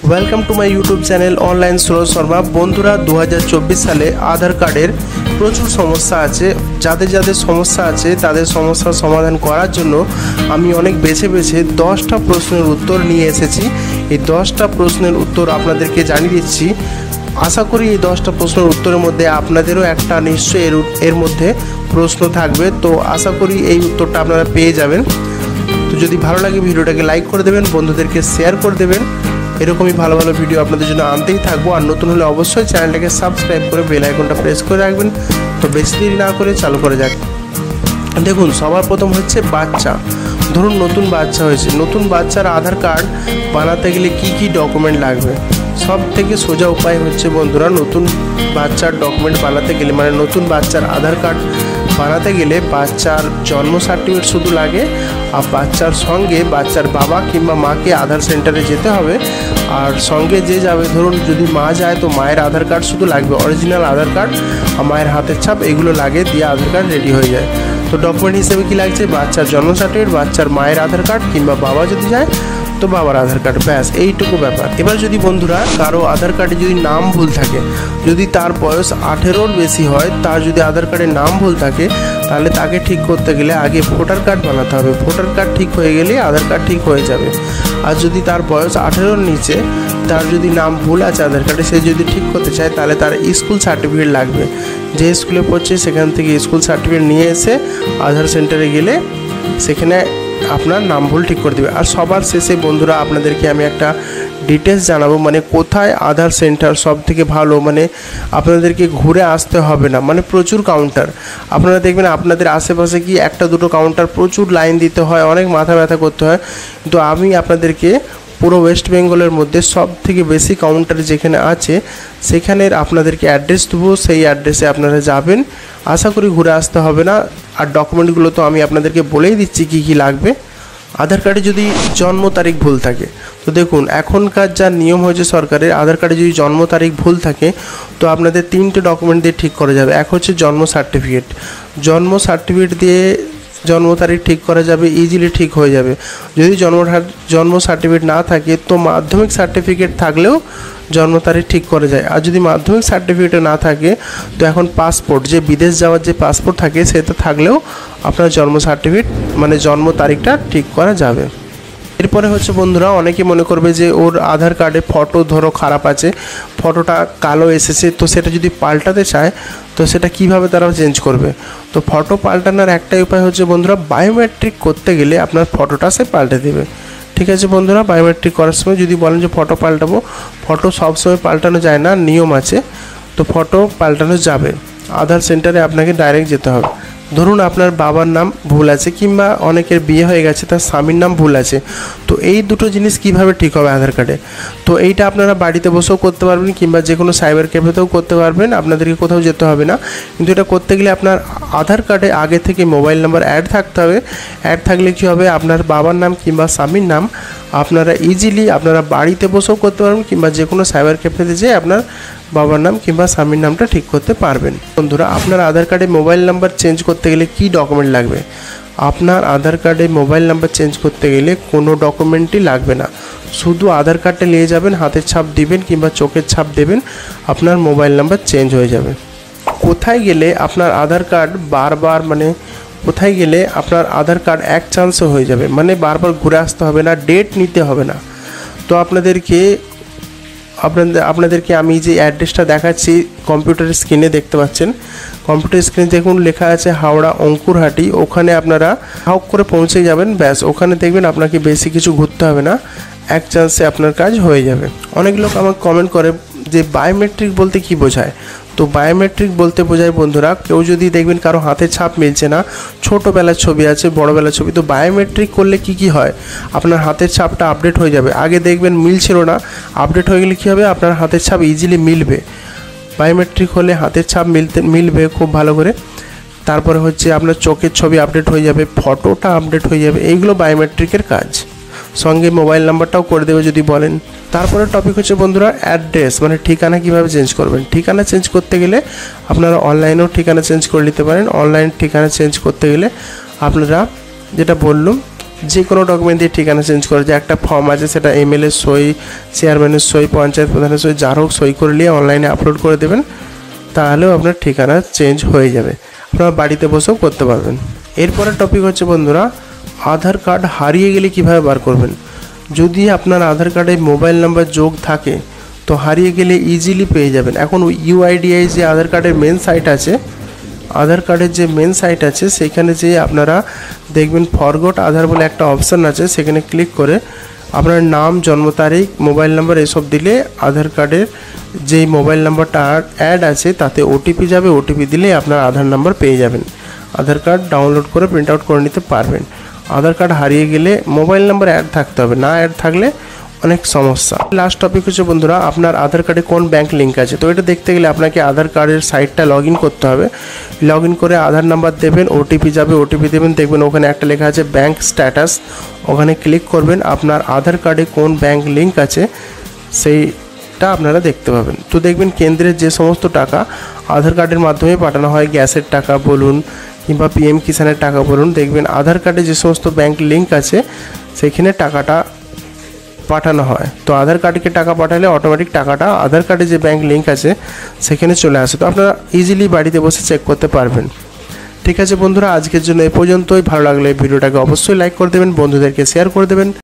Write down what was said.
Welcome to my YouTube channel online Suraj Sharma. বন্ধুরা 2024 সালে আধার কার্ডের প্রচুর সমস্যা আছে। যাদের সমস্যা আছে তাদের সমস্যার সমাধান করার জন্য আমি অনেক বেছে 10টা প্রশ্নের উত্তর নিয়ে এসেছি। এই 10টা প্রশ্নের উত্তর আপনাদেরকে জানিয়ে দিচ্ছি। আশা করি এই 10টা প্রশ্নের উত্তরের মধ্যে আপনাদেরও একটা নিশ্চয়ই এর মধ্যে প্রশ্ন থাকবে। তো আশা করি এই উত্তরটা আপনারা পেয়ে যাবেন। তো যদি ভালো লাগে ভিডিওটাকে লাইক করে দেবেন, বন্ধুদেরকে শেয়ার করে দেবেন। এরকমই ভালো ভালো ভিডিও আপনাদের জন্য আনতেই থাকবো। আর নতুন হলে অবশ্যই চ্যানেলটাকে সাবস্ক্রাইব করে বেল আইকনটা প্রেস করে রাখবেন। তো বেশি দেরি না করে চালু করে যাক। দেখুন, সবার প্রথম হচ্ছে বাচ্চা। ধরুন নতুন বাচ্চা হয়েছে, নতুন বাচ্চার আধার কার্ড বানাতে গেলে কি কি ডকুমেন্ট লাগবে? সব থেকে সোজা উপায় হচ্ছে বন্ধুরা, নতুন বাচ্চার ডকুমেন্ট বানাতে গেলে মানে নতুন বাচ্চার আধার কার্ড বানাতে গেলে বাচ্চার জন্ম সার্টিফিকেট শুধু লাগে। আর বাচ্চার সঙ্গে বাচ্চার বাবা কিংবা মাকে আধার সেন্টারে যেতে হবে। আর সঙ্গে যে যাবে, ধরুন যদি মা যায় তো মায়ের আধার কার্ড শুধু লাগবে, অরিজিনাল আধার কার্ড আর মায়ের হাতের ছাপ এগুলো লাগে, দিয়ে আধার কার্ড রেডি হয়ে যায়। তো ডকুমেন্ট হিসেবে কি লাগছে? বাচ্চার জন্ম সার্টিফিকেট, বাচ্চার মায়ের আধার কার্ড কিংবা বাবা যদি যায় তো বাবার আধার কার্ড, ব্যাস এইটুকু ব্যাপার। এবার যদি বন্ধুরা কারো আধার কার্ডে যদি নাম ভুল থাকে, যদি তার বয়স 18-র বেশি হয়, তার যদি আধার কার্ডে নাম ভুল থাকে, তাহলে তাকে ঠিক করতে গেলে আগে ভোটার কার্ড বানাতে হবে। ভোটার কার্ড ঠিক হয়ে গেলে আধার কার্ড ঠিক হয়ে যাবে। আর যদি তার বয়স 18-র নিচে, তার যদি নাম ভুল আছে আধার কার্ডে, সে যদি ঠিক করতে চায় তাহলে তার স্কুল সার্টিফিকেট লাগবে। যে স্কুলে পড়ছে সেখান থেকে স্কুল সার্টিফিকেট নিয়ে এসে আধার সেন্টারে গেলে সেখানে আপনার নাম ভুল ঠিক করে দেবে। আর সবার শেষে বন্ধুরা আপনাদেরকে আমি একটা ডিটেলস জানাবো, মানে কোথায় আধার সেন্টার সব থেকে ভালো, মানে আপনাদেরকে ঘুরে আসতে হবে না, মানে প্রচুর কাউন্টার। আপনারা দেখবেন আপনাদের আশেপাশে কি একটা দুটো কাউন্টার, প্রচুর লাইন দিতে হয়, অনেক মাথা ব্যথা করতে হয়। কিন্তু আমি আপনাদেরকে পুরো ওয়েস্ট বেঙ্গলের মধ্যে সব থেকে বেশি কাউন্টার যেখানে আছে সেখানের আপনাদেরকে অ্যাড্রেস দেবো। সেই অ্যাড্রেসে আপনারা যাবেন, আশা করি ঘুরে আসতে হবে না। আর ডকুমেন্টগুলো তো আমি আপনাদেরকে বলেই দিচ্ছি কী কী লাগবে। আধার কার্ডে যদি জন্ম তারিখ ভুল থাকে, তো দেখুন এখনকার যা নিয়ম হয়েছে সরকারের, আধার কার্ডে যদি জন্ম তারিখ ভুল থাকে তো আপনাদের 3টে ডকুমেন্ট দিয়ে ঠিক করা যাবে। এক হচ্ছে জন্ম সার্টিফিকেট। জন্ম সার্টিফিকেট দিয়ে জন্ম তারিখ ঠিক করা যাবে, ইজিলি ঠিক হয়ে যাবে। যদি জন্ম সার্টিফিকেট না থাকে তো মাধ্যমিক সার্টিফিকেট থাকলেও জন্ম তারিখ ঠিক করা যায়। আর যদি মাধ্যমিক সার্টিফিকেটে না থাকে তো এখন পাসপোর্ট, যে বিদেশ যাওয়ার যে পাসপোর্ট থাকে সেটা থাকলেও আপনার জন্ম সার্টিফিকেট মানে জন্ম তারিখটা ঠিক করা যাবে। এরপরে হচ্ছে বন্ধুরা, অনেকে মনে করবে যে ওর আধার কার্ডে ফটো ধরো খারাপ আছে, ফটোটা কালো এসেছে, তো সেটা যদি পাল্টাতে চায় তো সেটা কিভাবে তারা চেঞ্জ করবে? তো ফটো পাল্টানোর একটাই উপায় হচ্ছে বন্ধুরা, বায়োমেট্রিক করতে গেলে আপনার ফটোটা সে পাল্টে দেবে। ঠিক আছে বন্ধুরা, বায়োমেট্রিক করার সময় যদি বলেন যে ফটো পাল্টাবো, ফটো সবসময় পাল্টানো যায় না, নিয়ম আছে। তো ফটো পাল্টানো যাবে, আধার সেন্টারে আপনাকে ডাইরেক্ট যেতে হবে। ধরুন আপনার বাবার নাম ভুল আছে কিংবা অনেকের বিয়ে হয়ে গেছে তার স্বামীর নাম ভুল আছে, তো এই দুটো জিনিস কিভাবে ঠিক হবে আধার কার্ডে? তো এইটা আপনারা বাড়িতে বসেও করতে পারবেন কিংবা যে কোনো সাইবার ক্যাফেতেও করতে পারবেন, আপনাদেরকে কোথাও যেতে হবে না। কিন্তু এটা করতে গেলে আপনার আধার কার্ডে আগে থেকে মোবাইল নাম্বার অ্যাড থাকতে হবে। অ্যাড থাকলে কী হবে, আপনার বাবার নাম কিংবা স্বামীর নাম আপনারা ইজিলি আপনারা বাড়িতে বসেও করতে পারবেন কিংবা যে কোনো সাইবার ক্যাফেতে যেয়ে আপনার বাবার নাম কিংবা স্বামীর নামটা ঠিক করতে পারবেন। বন্ধুরা, আপনার আধার কার্ডে মোবাইল নাম্বার চেঞ্জ করতে গেলে কী ডকুমেন্ট লাগবে? আপনার আধার কার্ডে মোবাইল নাম্বার চেঞ্জ করতে গেলে কোনো ডকুমেন্টই লাগবে না, শুধু আধার কার্ডটা নিয়ে যাবেন, হাতের ছাপ দিবেন কিংবা চোখের ছাপ দেবেন, আপনার মোবাইল নাম্বার চেঞ্জ হয়ে যাবে। কোথায় গেলে আপনার আধার কার্ড বারবার মানে কোথায় গেলে আপনার আধার কার্ড এক চান্সে হয়ে যাবে, মানে বারবার ঘুরে আসতে হবে না, ডেট নিতে হবে না। তো আপনাদেরকে আমি যে অ্যাড্রেসটা দেখাচ্ছি কম্পিউটার স্ক্রিনে দেখতে পাচ্ছেন, কম্পিউটার স্ক্রিনে দেখুন লেখা আছে হাওড়া অঙ্কুরহাটি। ওখানে আপনারা হাউক করে পৌঁছে যাবেন, ব্যাস ওখানে দেখবেন আপনাকে বেশি কিছু ঘুরতে হবে না, এক চান্সে আপনার কাজ হয়ে যাবে। অনেক লোক আমাকে কমেন্ট করে যে বায়োমেট্রিক বলতে কি বোঝায়? তো বায়োমেট্রিক বলতে বোঝায় বন্ধুরা, কেউ যদি দেখবেন কারো হাতে ছাপ মিলছে না, ছোটোবেলার ছবি আছে বড়োবেলার ছবি, তো বায়োমেট্রিক করলে কি হয়, আপনার হাতের ছাপটা আপডেট হয়ে যাবে। আগে দেখবেন মিলছিল না, আপডেট হয়ে গেলে কী হবে, আপনার হাতের ছাপ ইজিলি মিলবে। বায়োমেট্রিক হলে হাতের ছাপ মিলবে খুব ভালো করে। তারপরে হচ্ছে আপনার চোখের ছবি আপডেট হয়ে যাবে, ফটোটা আপডেট হয়ে যাবে, এইগুলো বায়োমেট্রিকের কাজ। সঙ্গে মোবাইল নাম্বারটাও করে দেবে যদি বলেন। তারপরে টপিক হচ্ছে বন্ধুরা অ্যাড্রেস, মানে ঠিকানা কিভাবে চেঞ্জ করবেন। ঠিকানা চেঞ্জ করতে গেলে আপনারা অনলাইনেও ঠিকানা চেঞ্জ করে নিতে পারেন। অনলাইন ঠিকানা চেঞ্জ করতে গেলে আপনারা যেটা বললাম যে কোনো ডকুমেন্ট দিয়ে ঠিকানা চেঞ্জ করা যায়। একটা ফর্ম আছে, সেটা এমএলএ সই, চেয়ারম্যানের সই, পঞ্চায়েত প্রধানের সই, যার হোক সই করে নিয়ে অনলাইনে আপলোড করে দেবেন, তাহলেও আপনার ঠিকানা চেঞ্জ হয়ে যাবে। আপনারা বাড়িতে বসেও করতে পারবেন। এরপরের টপিক হচ্ছে বন্ধুরা, আধার কার্ড হারিয়ে গেলে কীভাবে বার করবেন। যদি আপনার আধার কার্ডে মোবাইল নাম্বার যোগ থাকে তো হারিয়ে গেলে ইজিলি পেয়ে যাবেন। এখন ইউআইডিআই যে আধার কার্ডের মেন সাইট আছে, আধার কার্ডের যে মেন সাইট আছে সেখানে যে আপনারা দেখবেন ফরগট আধার বলে একটা অপশান আছে, সেখানে ক্লিক করে আপনার নাম, জন্ম তারিখ, মোবাইল নাম্বার এসব দিলে আধার কার্ডের যেই মোবাইল নাম্বারটা অ্যাড আছে তাতে ওটিপি যাবে। ওটিপি দিলে আপনার আধার নাম্বার পেয়ে যাবেন। আধার কার্ড ডাউনলোড করে প্রিন্ট আউট করে নিতে পারবেন। আধার কার্ড হারিয়ে গেলে মোবাইল নাম্বার অ্যাড থাকতে হবে, না অ্যাড থাকলে অনেক সমস্যা। লাস্ট টপিক হচ্ছে বন্ধুরা, আপনার আধার কার্ডে কোন ব্যাংক লিঙ্ক আছে। তো এটা দেখতে গেলে আপনাকে আধার কার্ডের সাইটটা লগ ইন করতে হবে। লগ ইন করে আধার নাম্বার দেবেন, ওটিপি যাবে, ওটিপি দেবেন, দেখবেন ওখানে একটা লেখা আছে ব্যাংক স্ট্যাটাস, ওখানে ক্লিক করবেন। আপনার আধার কার্ডে কোন ব্যাংক লিঙ্ক আছে সেইটা আপনারা দেখতে পাবেন। তো দেখবেন কেন্দ্রের যে সমস্ত টাকা আধার কার্ডের মাধ্যমে পাঠানো হয়, গ্যাসের টাকা বলুন কিংবা পিএম কিষানের টাকা বলুন, দেখবেন আধার কার্ডে যে সমস্ত ব্যাংক লিঙ্ক আছে সেখানে টাকাটা পাঠানো হয়। তো আধার কার্ডকে টাকা পাঠালে অটোমেটিক টাকাটা আধার কার্ডে যে ব্যাংক লিঙ্ক আছে সেখানে চলে আসে। তো আপনারা ইজিলি বাড়িতে বসে চেক করতে পারবেন। ঠিক আছে বন্ধুরা, আজকের জন্য এ পর্যন্তই। ভালো লাগলে ভিডিওটাকে অবশ্যই লাইক করে দেবেন, বন্ধুদেরকে শেয়ার করে দেবেন।